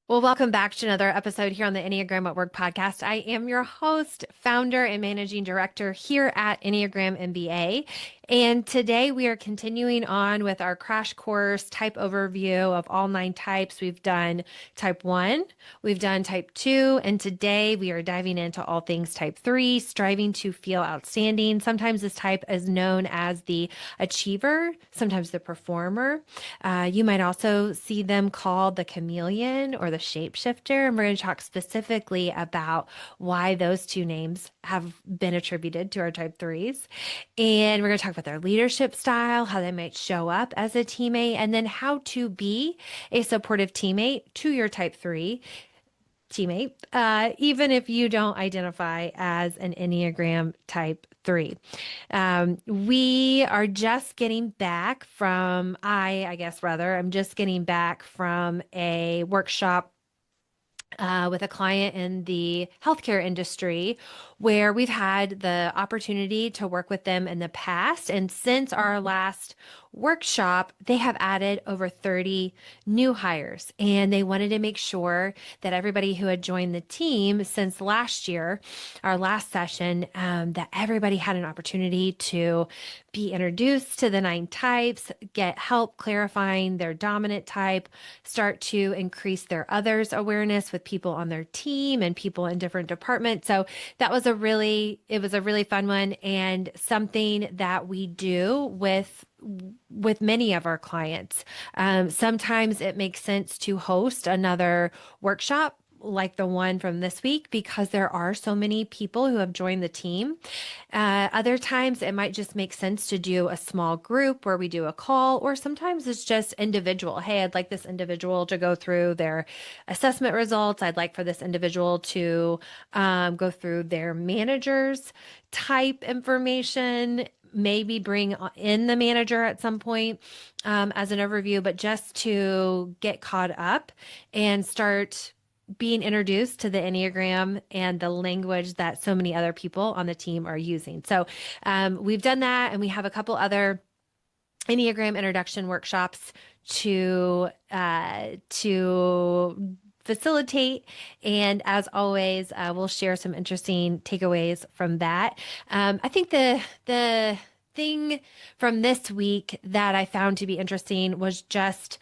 Well, welcome back to another episode here on the Enneagram at Work podcast. I am your host, founder, and managing director here at Enneagram MBA. And today we are continuing on with our crash course type overview of all 9 types. We've done type 1, we've done type 2, and today we are diving into all things type 3, striving to feel outstanding. Sometimes this type is known as the achiever, sometimes the performer. You might also see them called the chameleon or the shapeshifter. And we're going to talk specifically about why those two names have been attributed to our type 3s. And we're going to talk about their leadership style, how they might show up as a teammate, and then how to be a supportive teammate to your type 3 teammate, even if you don't identify as an Enneagram Type 3. We are just getting back from, I guess rather, I'm just getting back from a workshop with a client in the healthcare industry where we've had the opportunity to work with them in the past. And since our last workshop, they have added over 30 new hires. And they wanted to make sure that everybody who had joined the team since last year, our last session, that everybody had an opportunity to be introduced to the 9 types, get help clarifying their dominant type, start to increase their others awareness with people on their team and people in different departments. So that was it was a really fun one and something that we do with many of our clients. Sometimes it makes sense to host another workshop like the one from this week because there are so many people who have joined the team. Other times it might just make sense to do a small group where we do a call, or sometimes it's just individual. Hey, I'd like this individual to go through their assessment results. I'd like for this individual to go through their manager's type information, maybe bring in the manager at some point as an overview, but just to get caught up and start being introduced to the Enneagram and the language that so many other people on the team are using. So we've done that, and we have a couple other Enneagram introduction workshops to facilitate. And as always, we'll share some interesting takeaways from that. I think the thing from this week that I found to be interesting was just,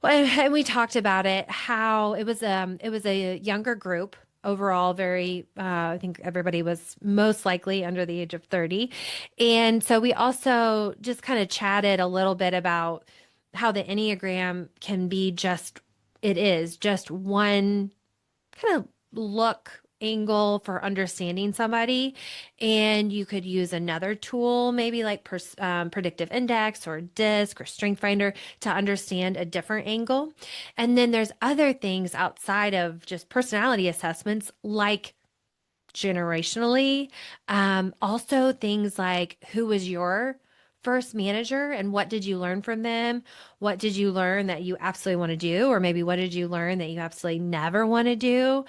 well, and we talked about it, how it was a younger group overall, very I think everybody was most likely under the age of 30. And so we also just kind of chatted a little bit about how the Enneagram can be just, it is just one kind of look angle for understanding somebody. And you could use another tool, maybe like predictive index or disc or strength finder, to understand a different angle. And then there's other things outside of just personality assessments, like generationally. Also things like, who was your first manager and what did you learn from them? What did you learn that you absolutely want to do? Or maybe what did you learn that you absolutely never want to do?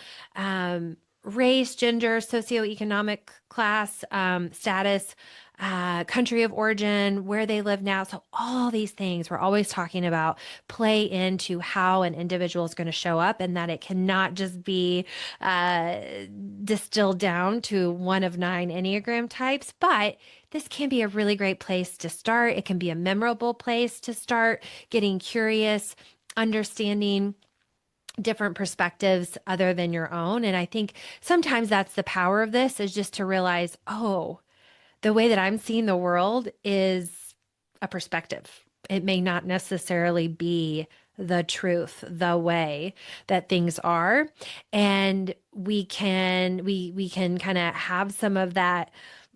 Race, gender, socioeconomic class, status, country of origin, where they live now. So all these things we're always talking about play into how an individual is going to show up, and that it cannot just be uh, distilled down to one of 9 Enneagram types, but this can be a really great place to start. It can be a memorable place to start getting curious, understanding different perspectives other than your own. And I think sometimes that's the power of this, is just to realize, oh, the way that I'm seeing the world is a perspective. It may not necessarily be the truth, the way that things are. And we can kind of have some of that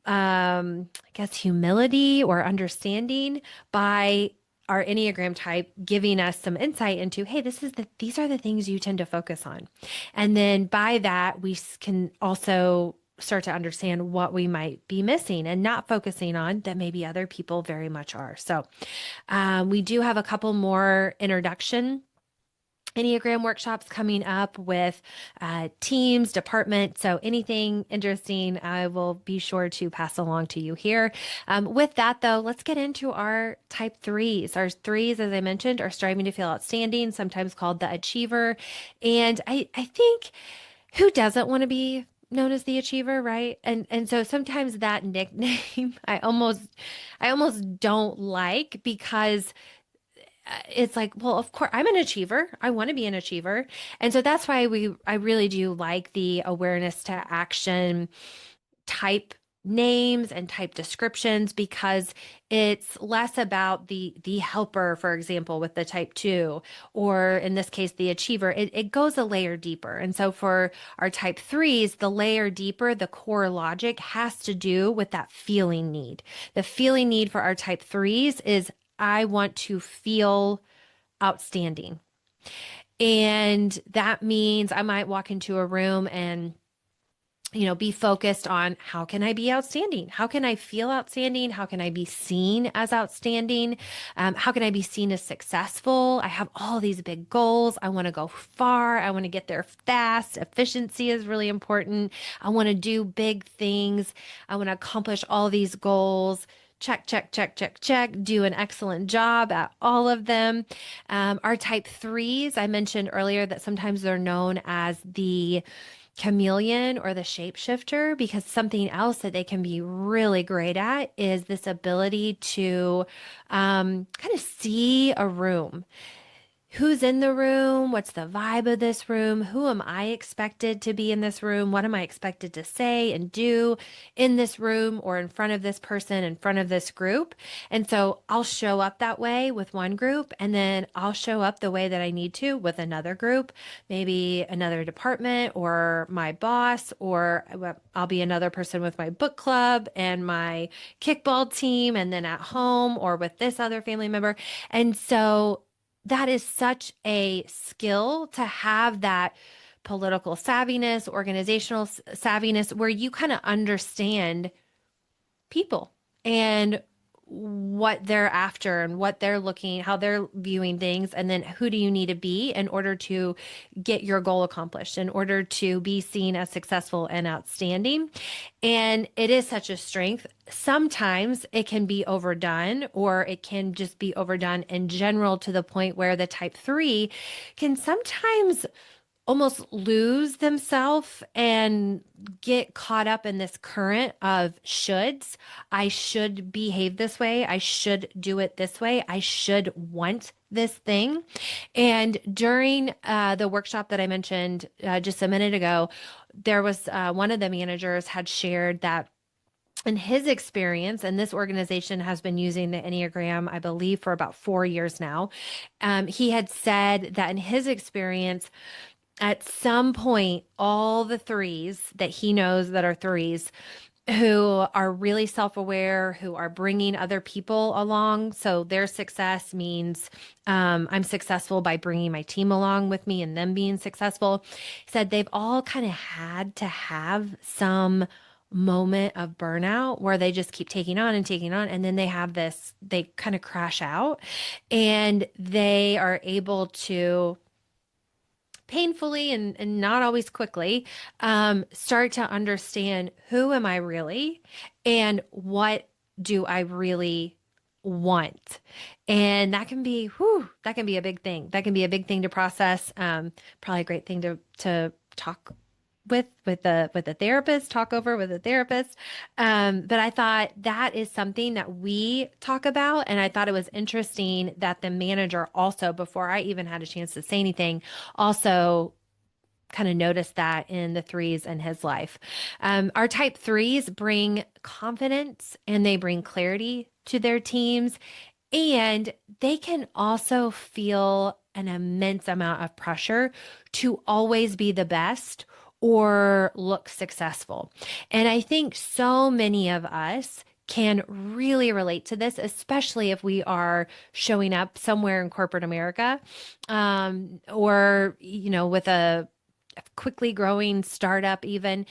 I guess humility or understanding by our Enneagram type giving us some insight into, hey, these are the things you tend to focus on. And then by that, we can also start to understand what we might be missing and not focusing on that maybe other people very much are. So we do have a couple more introduction Enneagram workshops coming up with teams, departments. So anything interesting, I will be sure to pass along to you here. With that, though, let's get into our type threes. Our threes, as I mentioned, are striving to feel outstanding, sometimes called the achiever. And I think who doesn't want to be known as the achiever, right? And so sometimes that nickname I almost don't like because it's like, well, of course, I'm an achiever. I want to be an achiever. And so that's why I really do like the awareness to action type names and type descriptions, because it's less about the helper, for example, with the type 2, or in this case the achiever. It goes a layer deeper. And so for our type 3s, the layer deeper, the core logic has to do with that feeling need. The feeling need for our type 3s is, I want to feel outstanding. And that means I might walk into a room and be focused on, how can I be outstanding? How can I feel outstanding? How can I be seen as outstanding? How can I be seen as successful? I have all these big goals. I want to go far. I want to get there fast. Efficiency is really important. I want to do big things. I want to accomplish all these goals. Check, check, check, check, check. Do an excellent job at all of them. Our type threes, I mentioned earlier that sometimes they're known as the chameleon or the shapeshifter, because something else that they can be really great at is this ability to kind of see a room. Who's in the room? What's the vibe of this room? Who am I expected to be in this room? What am I expected to say and do in this room, or in front of this person, in front of this group? And so I'll show up that way with one group, and then I'll show up the way that I need to with another group, maybe another department or my boss, or I'll be another person with my book club and my kickball team, and then at home or with this other family member. And so that is such a skill to have, that political savviness, organizational savviness, where you kind of understand people and what they're after and what they're looking, how they're viewing things, and then who do you need to be in order to get your goal accomplished, in order to be seen as successful and outstanding. And it is such a strength. Sometimes it can be overdone, or it can just be overdone in general, to the point where the type 3 can sometimes almost lose themselves and get caught up in this current of shoulds. I should behave this way. I should do it this way. I should want this thing. And during the workshop that I mentioned just a minute ago, there was one of the managers had shared that in his experience, and this organization has been using the Enneagram, I believe, for about 4 years now. He had said that in his experience, at some point, all the threes that he knows that are threes, who are really self-aware, who are bringing other people along. So their success means I'm successful by bringing my team along with me and them being successful. He said they've all kind of had to have some moment of burnout where they just keep taking on and taking on. And then they kind of crash out, and they are able to painfully and not always quickly, start to understand, who am I really, and what do I really want? And that can be a big thing. That can be a big thing to process. Probably a great thing to talk with a therapist, talk over with a therapist. But I thought that is something that we talk about. And I thought it was interesting that the manager also, before I even had a chance to say anything, also kind of noticed that in the threes in his life. Our type threes bring confidence and they bring clarity to their teams. And they can also feel an immense amount of pressure to always be the best or look successful. And I think so many of us can really relate to this, especially if we are showing up somewhere in corporate America, or, with a quickly growing startup even.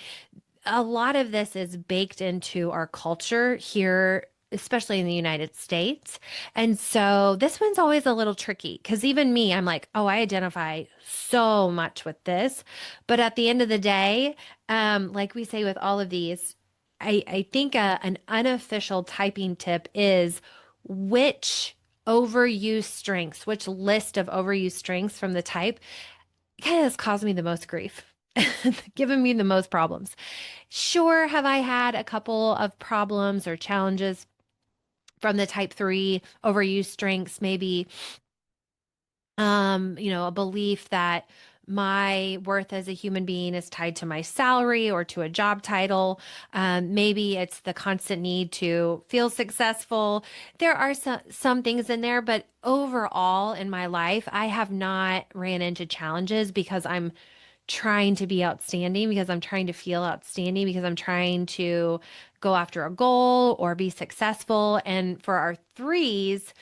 A lot of this is baked into our culture here especially in the United States. And so this one's always a little tricky because even me, I'm like, oh, I identify so much with this. But at the end of the day, like we say with all of these, I think an unofficial typing tip is which overused strengths, which list of overused strengths from the type kind of has caused me the most grief, given me the most problems. Sure, have I had a couple of problems or challenges from the type 3 overuse strengths, maybe a belief that my worth as a human being is tied to my salary or to a job title. Maybe it's the constant need to feel successful. There are some things in there, but overall in my life, I have not ran into challenges because I'm trying to be outstanding, because I'm trying to feel outstanding, because I'm trying to go after a goal or be successful. And for our threes,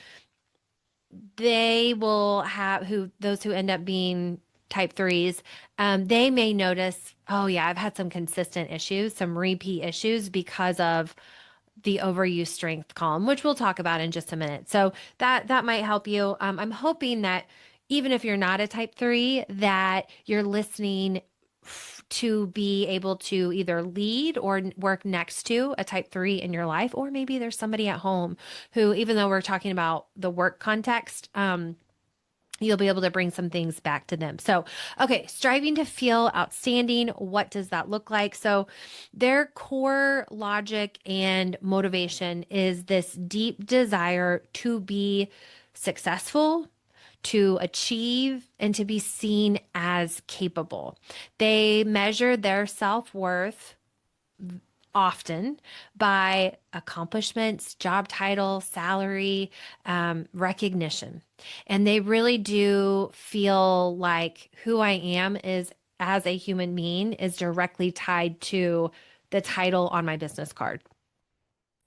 they will have those who end up being type threes, they may notice, oh yeah, I've had some consistent issues, some repeat issues because of the overuse strength column, which we'll talk about in just a minute. So that might help you. I'm hoping that even if you're not a type 3, that you're listening to be able to either lead or work next to a type 3 in your life, or maybe there's somebody at home who, even though we're talking about the work context, you'll be able to bring some things back to them. So, okay, striving to feel outstanding. What does that look like? So, their core logic and motivation is this deep desire to be successful, to achieve, and to be seen as capable. They measure their self-worth often by accomplishments, job title, salary, recognition. And they really do feel like who I am is as a human being is directly tied to the title on my business card.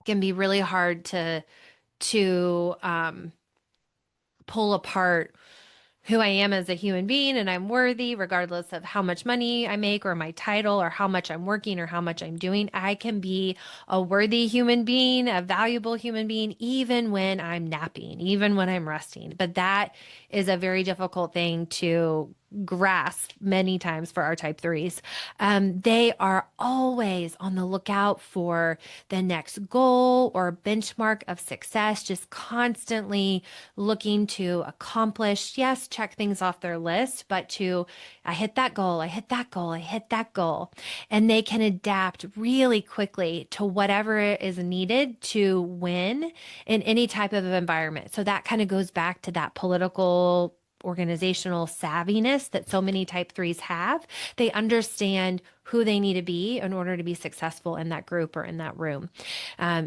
It can be really hard to pull apart who I am as a human being, and I'm worthy regardless of how much money I make or my title or how much I'm working or how much I'm doing. I can be a worthy human being, a valuable human being, even when I'm napping, even when I'm resting. But that is a very difficult thing to grasp many times for our type threes. They are always on the lookout for the next goal or benchmark of success, just constantly looking to accomplish, yes, check things off their list, but I hit that goal, I hit that goal, I hit that goal. And they can adapt really quickly to whatever is needed to win in any type of environment. So that kind of goes back to that political organizational savviness that so many type threes have. They understand who they need to be in order to be successful in that group or in that room.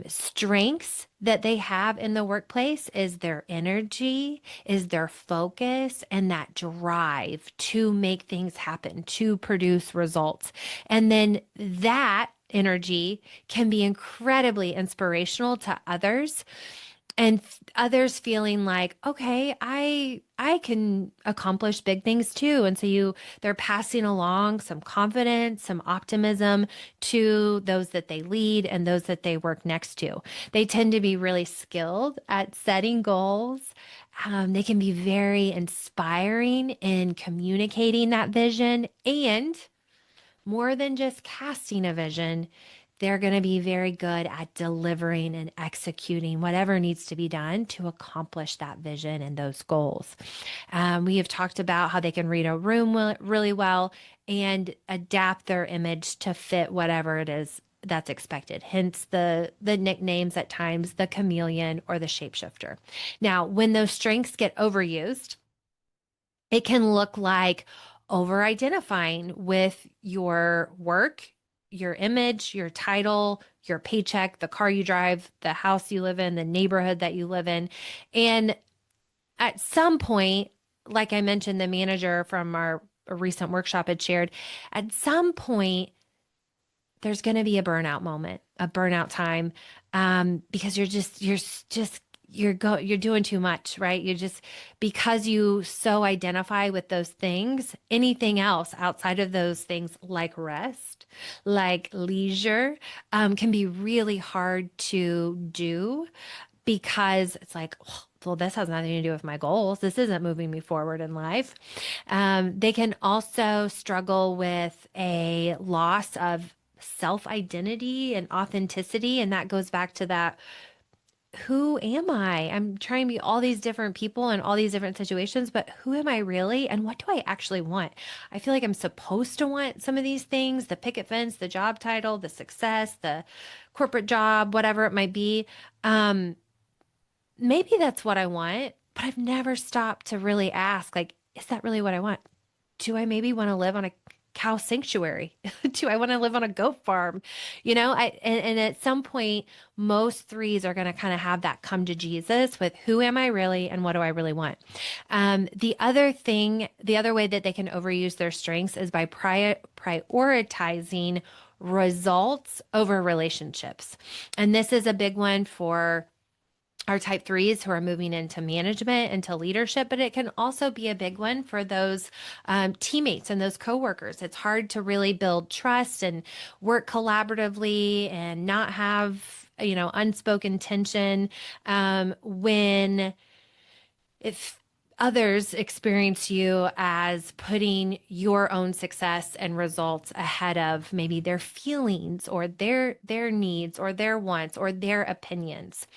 Strengths that they have in the workplace is their energy, is their focus, and that drive to make things happen, to produce results. And then that energy can be incredibly inspirational to others, and others feeling like, okay, I can accomplish big things too. And so they're passing along some confidence, some optimism to those that they lead and those that they work next to. They tend to be really skilled at setting goals. They can be very inspiring in communicating that vision, and more than just casting a vision, they're going to be very good at delivering and executing whatever needs to be done to accomplish that vision and those goals. We have talked about how they can read a room really well and adapt their image to fit whatever it is that's expected. Hence the nicknames at times, the chameleon or the shapeshifter. Now, when those strengths get overused, it can look like over identifying with your work, your image, your title, your paycheck, the car you drive, the house you live in, the neighborhood that you live in. And at some point, like I mentioned, the manager from our recent workshop had shared, at some point, there's going to be a burnout moment, a burnout time, because you're just you're doing too much, right? You just, because you so identify with those things, anything else outside of those things, like rest, like leisure, can be really hard to do, because it's like, "Oh, well, this has nothing to do with my goals. This isn't moving me forward in life." They can also struggle with a loss of self identity and authenticity. And that goes back to that, who am I? I'm trying to be all these different people in all these different situations, but who am I really? And what do I actually want? I feel like I'm supposed to want some of these things, the picket fence, the job title, the success, the corporate job, whatever it might be. Um, Maybe that's what I want, but I've never stopped to really ask, like, is that really what I want? Do I maybe want to live on a cow sanctuary? Do I want to live on a goat farm? And at some point, most threes are going to kind of have that come to Jesus with, who am I really and what do I really want? The other way that they can overuse their strengths is by prioritizing results over relationships. And this is a big one for our type threes who are moving into management, into leadership, but it can also be a big one for those teammates and those coworkers. It's hard to really build trust and work collaboratively and not have, unspoken tension, when if others experience you as putting your own success and results ahead of maybe their feelings or their needs or their wants or their opinions.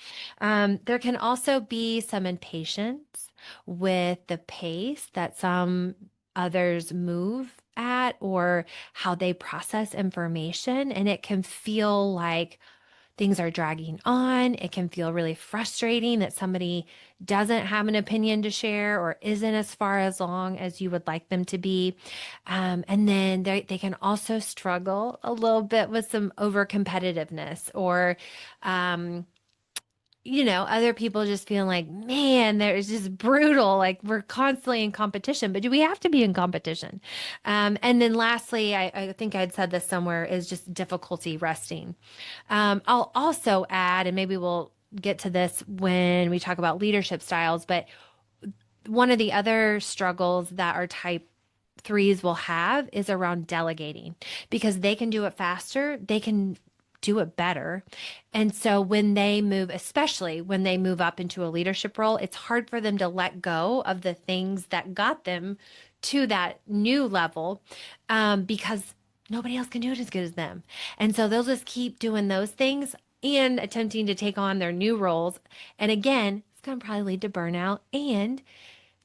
There can also be some impatience with the pace that some others move at, or how they process information, and it can feel like things are dragging on. It can feel really frustrating that somebody doesn't have an opinion to share or isn't as far as long as you would like them to be. And then they can also struggle a little bit with some over competitiveness, or, other people just feeling like, man, there's just brutal. Like, we're constantly in competition, but do we have to be in competition? And then lastly, I think I'd said this somewhere, is just difficulty resting. I'll also add, and maybe we'll get to this when we talk about leadership styles, but one of the other struggles that our type threes will have is around delegating, because they can do it faster. They can do it better. And so when they move, especially when they move up into a leadership role, it's hard for them to let go of the things that got them to that new level, because nobody else can do it as good as them. And so they'll just keep doing those things and attempting to take on their new roles. And again, it's going to probably lead to burnout, and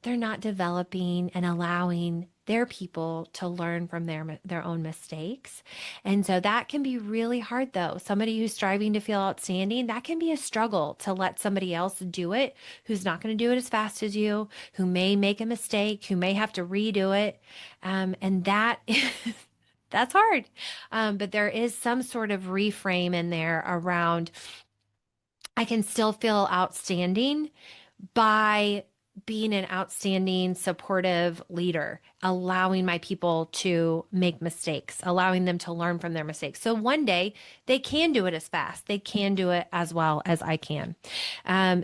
they're not developing and allowing their people to learn from their own mistakes. And so that can be really hard, though. Somebody who's striving to feel outstanding, that can be a struggle to let somebody else do it, who's not going to do it as fast as you, who may make a mistake, who may have to redo it. And that that's hard. But there is some sort of reframe in there around, I can still feel outstanding by being an outstanding, supportive leader, allowing my people to make mistakes, allowing them to learn from their mistakes. So one day they can do it as fast. They can do it as well as I can.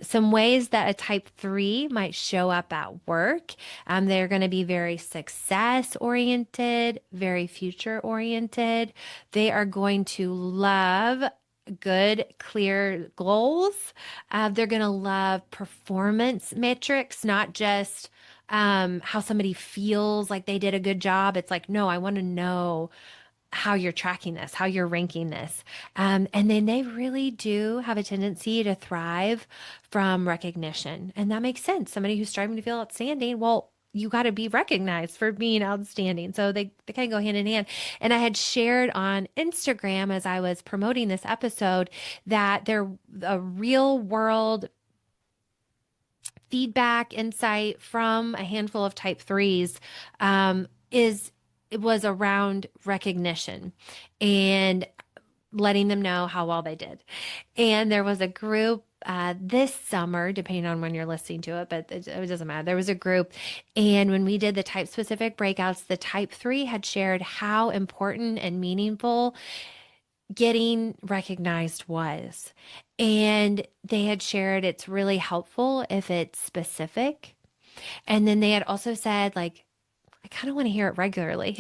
Some ways that a type three might show up at work. They're going to be very success oriented, very future oriented. They are going to love good, clear goals. They're going to love performance metrics, not just how somebody feels like they did a good job. It's like, no, I want to know how you're tracking this, how you're ranking this. And then they really do have a tendency to thrive from recognition. And that makes sense. Somebody who's striving to feel outstanding, well, you got to be recognized for being outstanding. So they kind of go hand in hand. And I had shared on Instagram as I was promoting this episode that there a real world feedback insight from a handful of type threes, is it was around recognition and letting them know how well they did. And there was a group this summer, depending on when you're listening to it, but it doesn't matter. There was a group. And when we did the type specific breakouts, the type three had shared how important and meaningful getting recognized was. And they had shared it's really helpful if it's specific. And then they had also said, like, I kind of want to hear it regularly.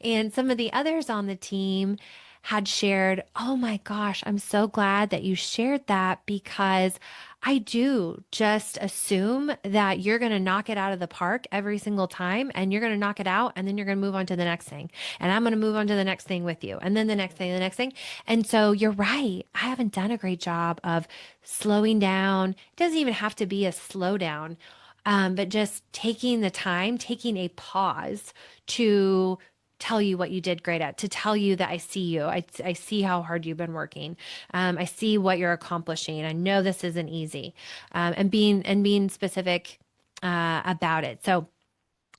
And some of the others on the team had shared, oh my gosh, I'm so glad that you shared that because I do just assume that you're going to knock it out of the park every single time and you're going to knock it out and then you're going to move on to the next thing. And I'm going to move on to the next thing with you and then the next thing, the next thing. And so you're right. I haven't done a great job of slowing down. It doesn't even have to be a slowdown, but just taking the time, taking a pause to tell you what you did great at, to tell you that I see you. I see how hard you've been working. I see what you're accomplishing. I know this isn't easy. And being specific about it. So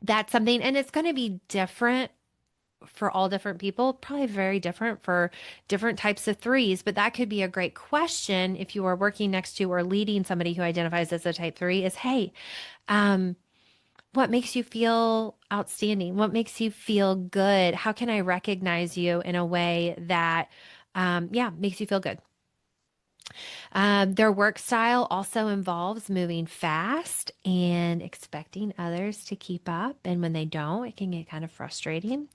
that's something, and it's going to be different for all different people, probably very different for different types of threes, but that could be a great question if you are working next to or leading somebody who identifies as a type three is, hey, um, what makes you feel outstanding? What makes you feel good? How can I recognize you in a way that, yeah, makes you feel good? Their work style also involves moving fast and expecting others to keep up. And when they don't, it can get kind of frustrating.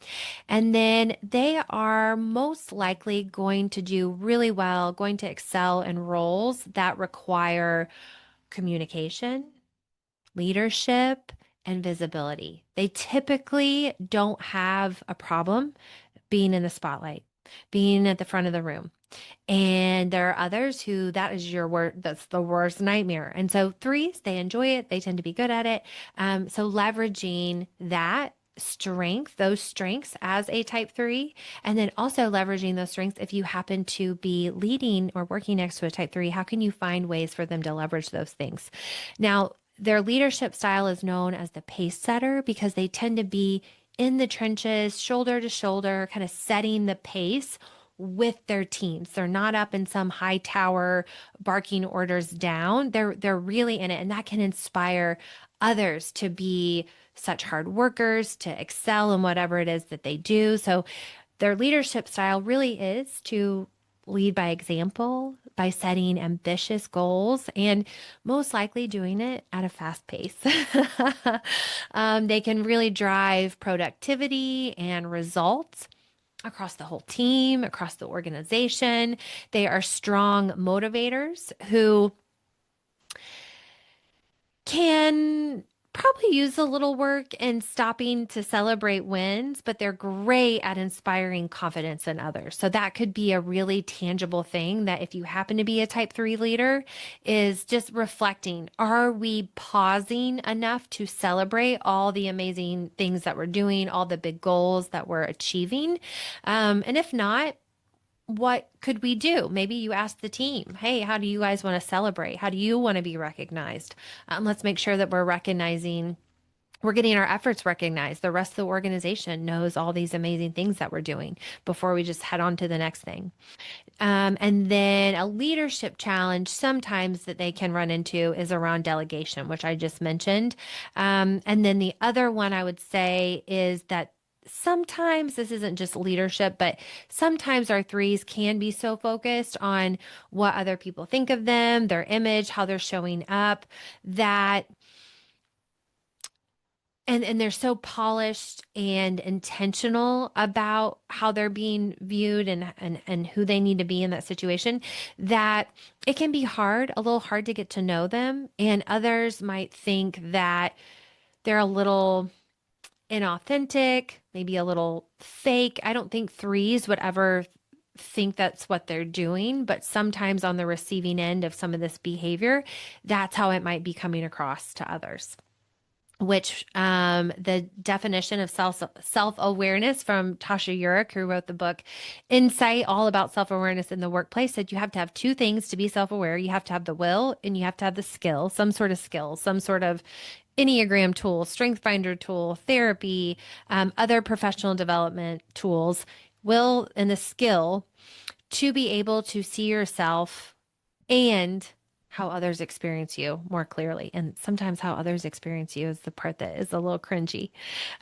And then they are most likely going to do really well, going to excel in roles that require communication, leadership, and visibility. They typically don't have a problem being in the spotlight, being at the front of the room. And there are others who that is your word, that's the worst nightmare. And so threes, they enjoy it, they tend to be good at it. So leveraging that strength, those strengths as a type three, and then also leveraging those strengths if you happen to be leading or working next to a type three, how can you find ways for them to leverage those things? Now, their leadership style is known as the Pacesetter because they tend to be in the trenches, shoulder to shoulder, kind of setting the pace with their teams. They're not up in some high tower barking orders down. They're really in it, and that can inspire others to be such hard workers, to excel in whatever it is that they do. So their leadership style really is to lead by example, by setting ambitious goals, and most likely doing it at a fast pace. They can really drive productivity and results across the whole team, across the organization. They are strong motivators who can probably use a little work in stopping to celebrate wins, but they're great at inspiring confidence in others. So that could be a really tangible thing that if you happen to be a type three leader is just reflecting, are we pausing enough to celebrate all the amazing things that we're doing, all the big goals that we're achieving? And if not, what could we do? Maybe you ask the team, hey, how do you guys want to celebrate? How do you want to be recognized? Let's make sure that we're getting our efforts recognized. The rest of the organization knows all these amazing things that we're doing before we just head on to the next thing. And then a leadership challenge sometimes that they can run into is around delegation, which I just mentioned. And then the other one I would say is that sometimes this isn't just leadership, but sometimes our threes can be so focused on what other people think of them, their image, how they're showing up, that and they're so polished and intentional about how they're being viewed and who they need to be in that situation that it can be hard, a little hard to get to know them. And others might think that they're a little inauthentic, maybe a little fake. I don't think threes would ever think that's what they're doing, but sometimes on the receiving end of some of this behavior, that's how it might be coming across to others. Which the definition of self-awareness from Tasha Eurich, who wrote the book Insight, all about self-awareness in the workplace, said you have to have two things to be self-aware. You have to have the will and you have to have the skill, some sort of skill, some sort of Enneagram tool, strength finder tool, therapy, other professional development tools, will and the skill to be able to see yourself and how others experience you more clearly. And sometimes how others experience you is the part that is a little cringy.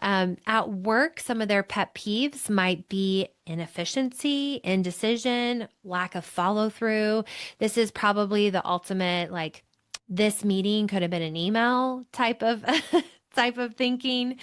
At work, some of their pet peeves might be inefficiency, indecision, lack of follow through. This is probably the ultimate, like, this meeting could have been an email type of. Type of thinking.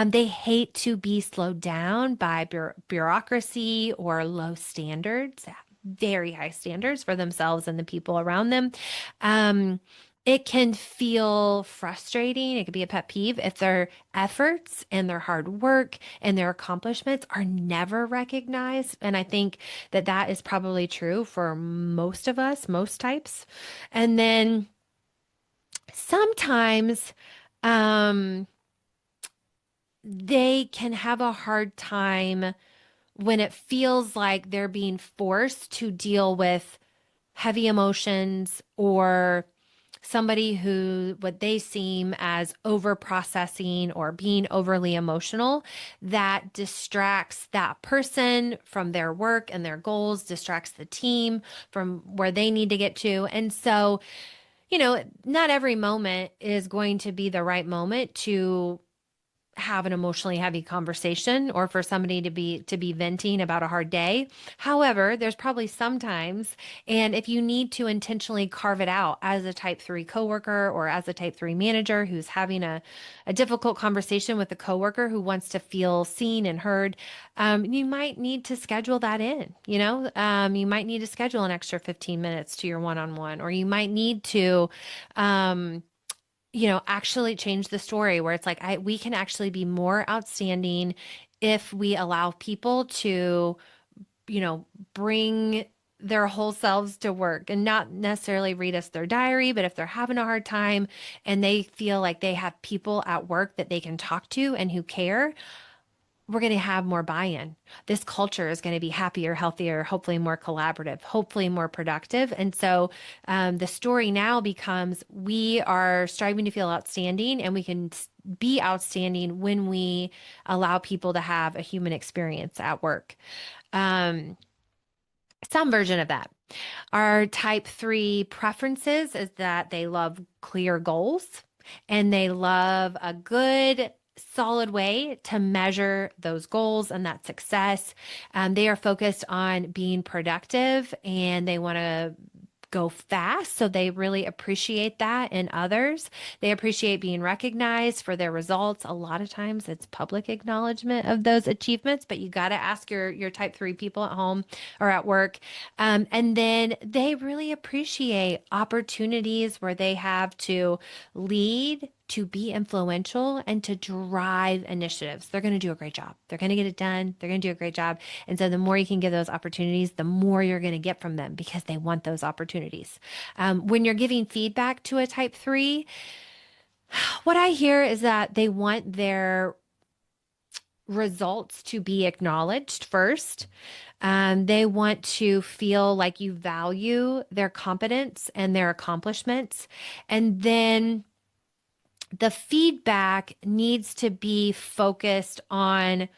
They hate to be slowed down by bureaucracy or low standards, very high standards for themselves and the people around them. Um, it can feel frustrating. It could be a pet peeve if their efforts and their hard work and their accomplishments are never recognized. And I think that that is probably true for most of us, most types. And then sometimes, um, they can have a hard time when it feels like they're being forced to deal with heavy emotions or somebody who what they seem as over processing or being overly emotional that distracts that person from their work and their goals, distracts the team from where they need to get to. And so, not every moment is going to be the right moment to have an emotionally heavy conversation or for somebody to be venting about a hard day. However, there's probably sometimes, and if you need to intentionally carve it out as a type 3 coworker or as a type 3 manager who's having a difficult conversation with a coworker who wants to feel seen and heard, you might need to schedule that in. You might need to schedule an extra 15 minutes to your one-on-one, or you might need to um, actually change the story where it's like we can actually be more outstanding if we allow people to, bring their whole selves to work and not necessarily read us their diary, but if they're having a hard time and they feel like they have people at work that they can talk to and who care, we're going to have more buy-in. This culture is going to be happier, healthier, hopefully more collaborative, hopefully more productive. And so the story now becomes we are striving to feel outstanding, and we can be outstanding when we allow people to have a human experience at work. Um, some version of that. Our type 3 preferences is that they love clear goals and they love a good, solid way to measure those goals and that success. They are focused on being productive and they want to go fast. So they really appreciate that in others. They appreciate being recognized for their results. A lot of times it's public acknowledgement of those achievements, but you got to ask your type 3 people at home or at work. And then they really appreciate opportunities where they have to lead, to be influential, and to drive initiatives. They're going to do a great job. They're going to get it done. They're going to do a great job. And so the more you can give those opportunities, the more you're going to get from them because they want those opportunities. When you're giving feedback to a type 3, what I hear is that they want their results to be acknowledged first. They want to feel like you value their competence and their accomplishments. And then the feedback needs to be focused on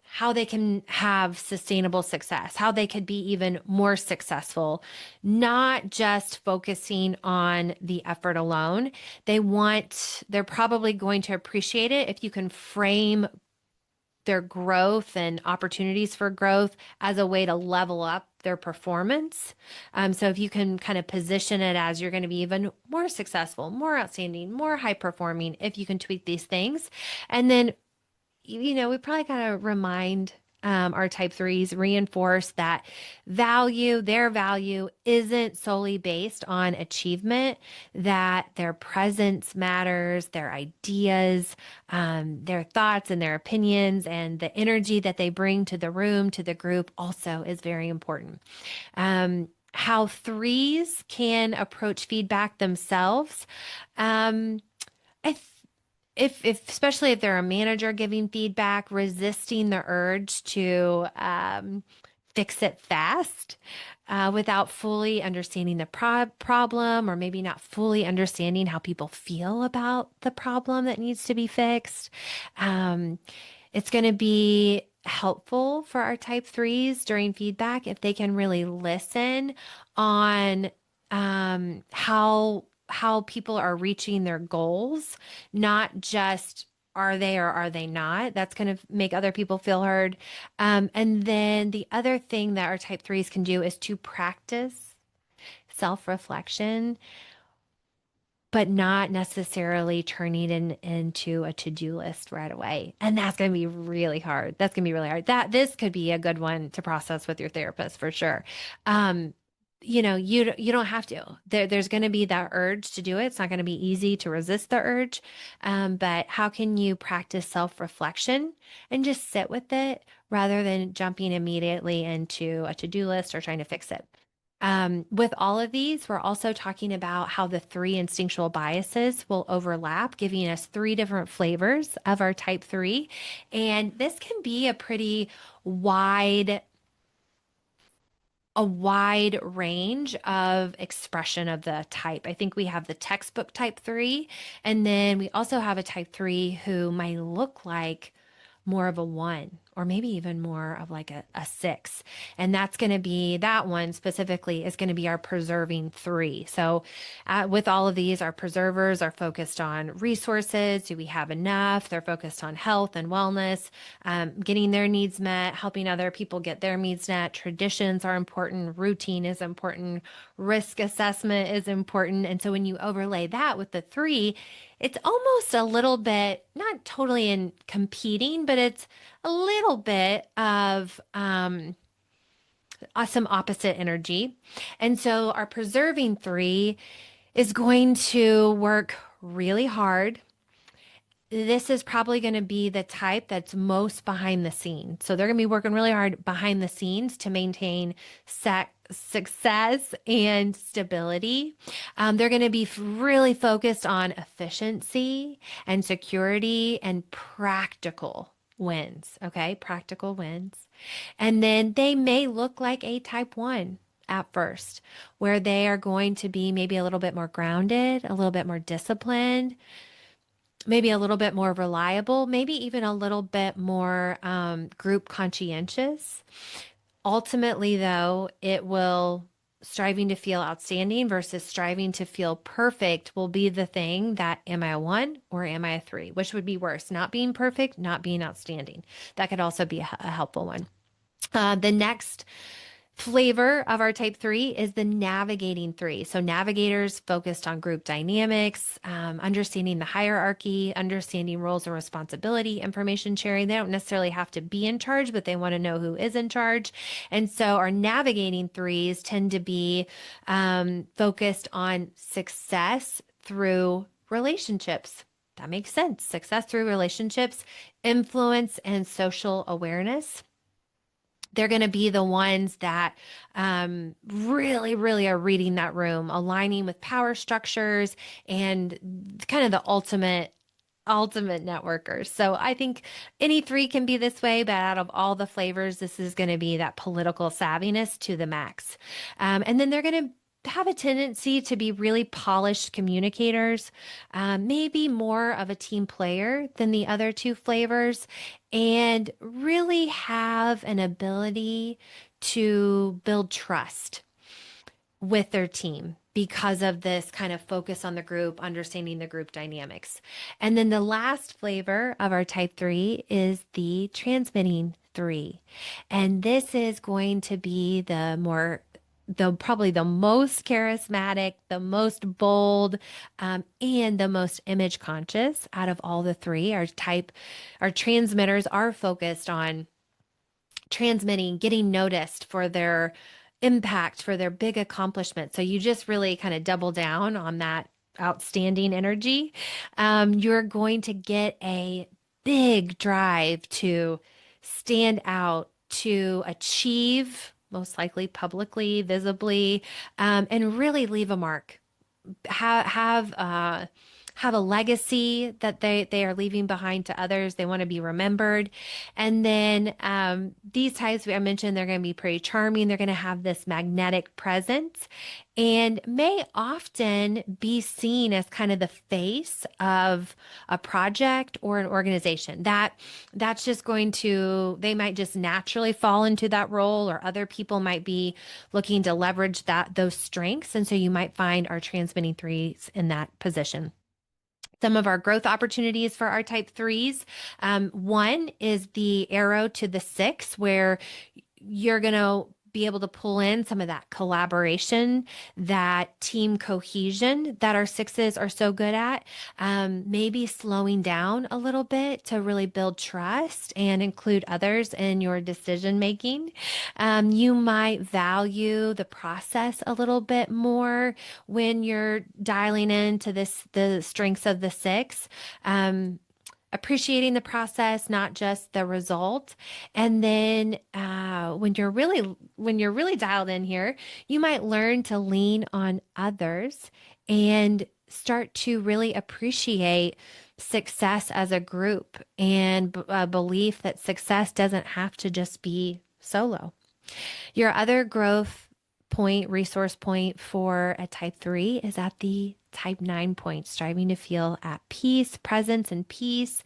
how they can have sustainable success, how they could be even more successful, not just focusing on the effort alone. They're probably going to appreciate it if you can frame their growth and opportunities for growth as a way to level up their performance. So if you can kind of position it as you're going to be even more successful, more outstanding, more high performing, if you can tweak these things. And then, we probably got to remind our type 3s, reinforce that their value isn't solely based on achievement, that their presence matters, their ideas, their thoughts and their opinions, and the energy that they bring to the room, to the group also is very important. How 3s can approach feedback themselves. I if especially if they're a manager giving feedback, resisting the urge to fix it fast without fully understanding the problem, or maybe not fully understanding how people feel about the problem that needs to be fixed. It's going to be helpful for our type 3s during feedback if they can really listen on how people are reaching their goals, not just are they or are they not. That's going to make other people feel heard. And then the other thing that our type threes can do is to practice self-reflection, but not necessarily turning into a to-do list right away. And that's going to be really hard. That's going to be really hard. That this could be a good one to process with your therapist for sure. Um, you don't have to. There's going to be that urge to do it. It's not going to be easy to resist the urge. But how can you practice self-reflection and just sit with it rather than jumping immediately into a to-do list or trying to fix it? With all of these, we're also talking about how the three instinctual biases will overlap, giving us three different flavors of our type three. And this can be wide, a wide range of expression of the type. I think we have the textbook type three, and then we also have a type three who might look like more of a one, or maybe even more of like a six. And that's going to be that one specifically is going to be our preserving three. So, with all of these, our preservers are focused on resources. Do we have enough? They're focused on health and wellness, getting their needs met, helping other people get their needs met. Traditions are important. Routine is important. Risk assessment is important. And so, when you overlay that with the three, it's almost a little bit, not totally in competing, but it's a little bit of some opposite energy. And so our preserving three is going to work really hard. This is probably going to be the type that's most behind the scenes. So they're going to be working really hard behind the scenes to maintain success and stability. They're going to be really focused on efficiency and security and practical wins. Okay, practical wins. And then they may look like a type one at first, where they are going to be maybe a little bit more grounded, a little bit more disciplined, maybe a little bit more reliable, maybe even a little bit more group conscientious. Ultimately, though, it will striving to feel outstanding versus striving to feel perfect will be the thing that am I a one or am I a three? Which would be worse, not being perfect, not being outstanding? That could also be a helpful one. The next flavor of our type three is the navigating three. So, navigators focused on group dynamics, understanding the hierarchy, understanding roles and responsibility, information sharing. They don't necessarily have to be in charge, but they want to know who is in charge. And so, our navigating threes tend to be focused on success through relationships. That makes sense. Success through relationships, influence, and social awareness. They're going to be the ones that really, really are reading that room, aligning with power structures and kind of the ultimate networkers. So I think any three can be this way, but out of all the flavors, this is going to be that political savviness to the max. And then they're going to have a tendency to be really polished communicators, maybe more of a team player than the other two flavors, and really have an ability to build trust with their team because of this kind of focus on the group, understanding the group dynamics. And then the last flavor of our type three is the transmitting three. And this is going to be probably the most charismatic, the most bold, and the most image conscious out of all the three. Our transmitters are focused on transmitting, getting noticed for their impact, for their big accomplishment. So you just really kind of double down on that outstanding energy. You're going to get a big drive to stand out, to achieve, most likely publicly, visibly, and really leave a mark. Have have a legacy that they are leaving behind to others. They want to be remembered. And then these types, I mentioned, they're going to be pretty charming. They're going to have this magnetic presence and may often be seen as kind of the face of a project or an organization. That's just going to, they might just naturally fall into that role, or other people might be looking to leverage those strengths. And so you might find our transmitting threes in that position. Some of our growth opportunities for our type threes. One is the arrow to the 6, where you're going to be able to pull in some of that collaboration, that team cohesion that our 6s are so good at. Maybe slowing down a little bit to really build trust and include others in your decision making. You might value the process a little bit more when you're dialing into the strengths of the 6. Appreciating the process, not just the result. And then when you're really dialed in here, you might learn to lean on others and start to really appreciate success as a group, and a belief that success doesn't have to just be solo. Your other growth point, resource point for a type 3 is at the type 9 point, striving to feel at peace, presence, and peace.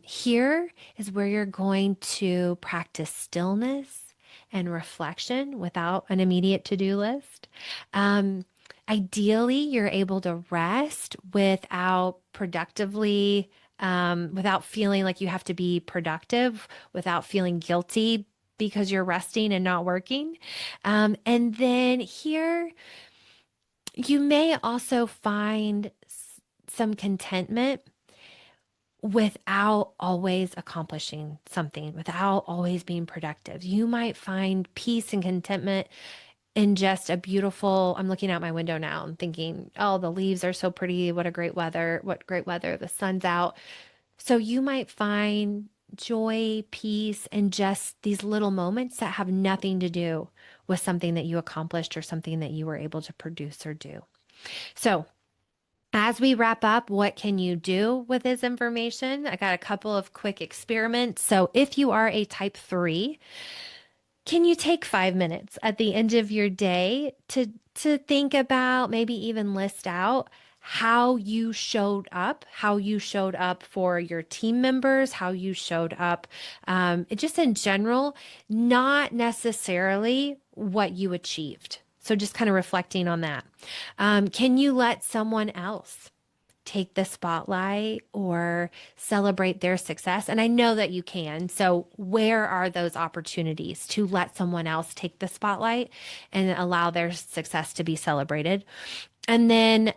Here is where you're going to practice stillness and reflection without an immediate to-do list. Ideally, you're able to rest without feeling like you have to be productive, without feeling guilty because you're resting and not working. And then here, you may also find some contentment without always accomplishing something, without always being productive. You might find peace and contentment in just a beautiful, I'm looking out my window now and thinking, oh, the leaves are so pretty. What great weather. The sun's out. So you might find joy, peace, and just these little moments that have nothing to do with something that you accomplished or something that you were able to produce or do. So as we wrap up, what can you do with this information? I got a couple of quick experiments. So if you are a type 3, can you take 5 minutes at the end of your day to think about, maybe even list out how you showed up for your team members, how you showed up, just in general, not necessarily what you achieved. So just kind of reflecting on that. Can you let someone else take the spotlight or celebrate their success? And I know that you can. So where are those opportunities to let someone else take the spotlight and allow their success to be celebrated? And then,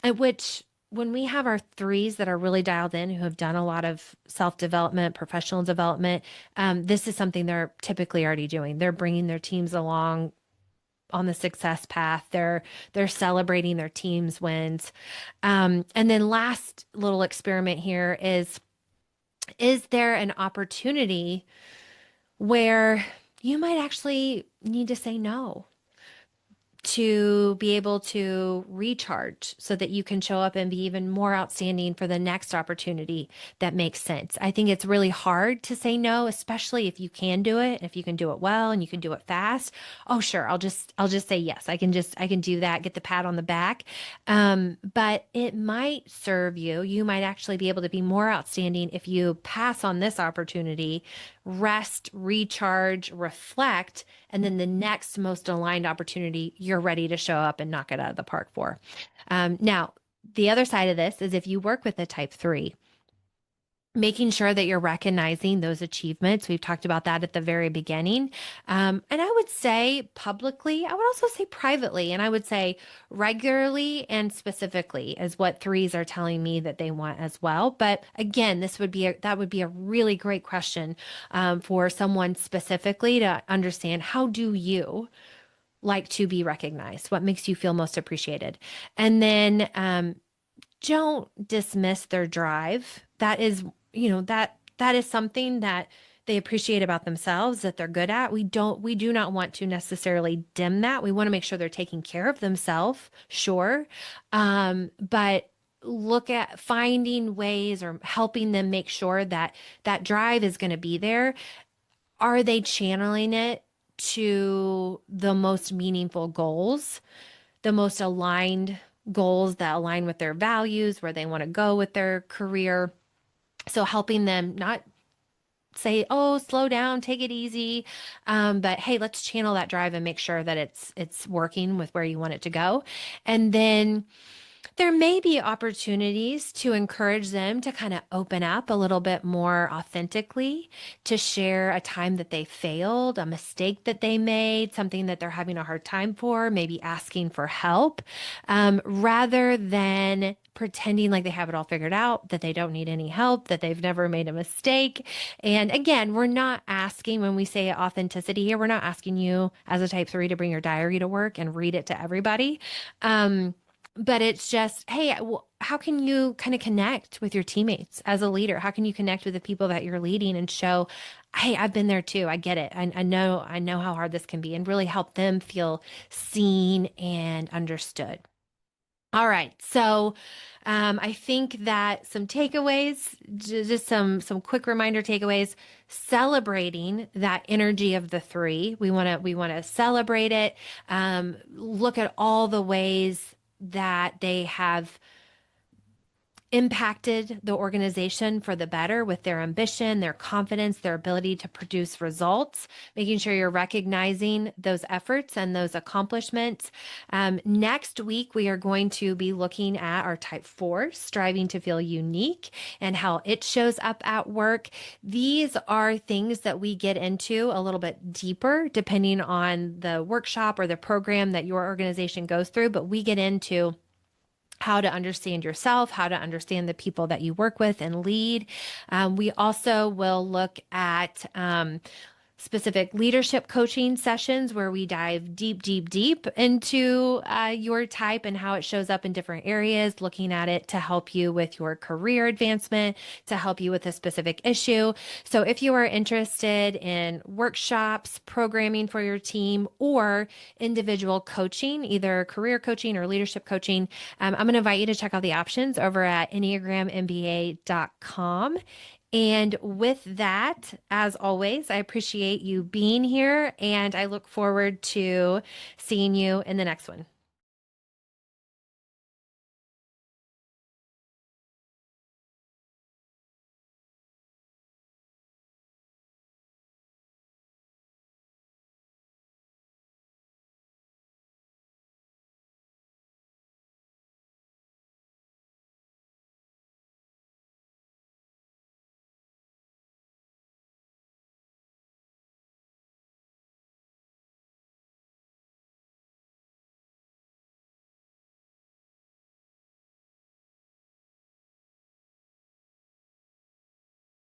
when we have our 3s that are really dialed in, who have done a lot of self-development, professional development, this is something they're typically already doing. They're bringing their teams along on the success path. They're celebrating their team's wins. And then last little experiment here is there an opportunity where you might actually need to say no to be able to recharge so that you can show up and be even more outstanding for the next opportunity that makes sense? I think it's really hard to say no, especially if you can do it, if you can do it well and you can do it fast. Oh, sure. I'll just say yes. I can do that, get the pat on the back. But it might serve you. You might actually be able to be more outstanding if you pass on this opportunity, rest, recharge, reflect, and then the next most aligned opportunity, you're ready to show up and knock it out of the park for. Now, the other side of this is if you work with a type 3, making sure that you're recognizing those achievements. We've talked about that at the very beginning. And I would say publicly, I would also say privately, and I would say regularly and specifically is what 3s are telling me that they want as well. But again, that would be a really great question for someone specifically to understand, how do you like to be recognized? What makes you feel most appreciated? And then don't dismiss their drive. That is, that is something that they appreciate about themselves, that they're good at. We do not want to necessarily dim that. We want to make sure they're taking care of themselves, sure. But look at finding ways or helping them make sure that that drive is going to be there. Are they channeling it to the most meaningful goals, the most aligned goals that align with their values, where they want to go with their career? So helping them not say, "Oh, slow down, take it easy," but hey, let's channel that drive and make sure that it's working with where you want it to go. And then there may be opportunities to encourage them to kind of open up a little bit more authentically, to share a time that they failed, a mistake that they made, something that they're having a hard time for, maybe asking for help, rather than pretending like they have it all figured out, that they don't need any help, that they've never made a mistake. And again, we're not asking, when we say authenticity here, we're not asking you as a type 3 to bring your diary to work and read it to everybody. But it's just, hey, how can you kind of connect with your teammates as a leader? How can you connect with the people that you're leading and show, hey, I've been there too. I get it. I know how hard this can be, and really help them feel seen and understood. All right. So I think that some takeaways, just some quick reminder takeaways, celebrating that energy of the three. We want to celebrate it. Look at all the ways that they have impacted the organization for the better with their ambition, their confidence, their ability to produce results, making sure you're recognizing those efforts and those accomplishments. Next week, we are going to be looking at our type 4, striving to feel unique, and how it shows up at work. These are things that we get into a little bit deeper depending on the workshop or the program that your organization goes through, but we get into how to understand yourself, how to understand the people that you work with and lead. We also will look at specific leadership coaching sessions where we dive deep, deep, deep into your type and how it shows up in different areas, looking at it to help you with your career advancement, to help you with a specific issue. So if you are interested in workshops, programming for your team, or individual coaching, either career coaching or leadership coaching, I'm going to invite you to check out the options over at enneagramMBA.com. And with that, as always, I appreciate you being here, and I look forward to seeing you in the next one.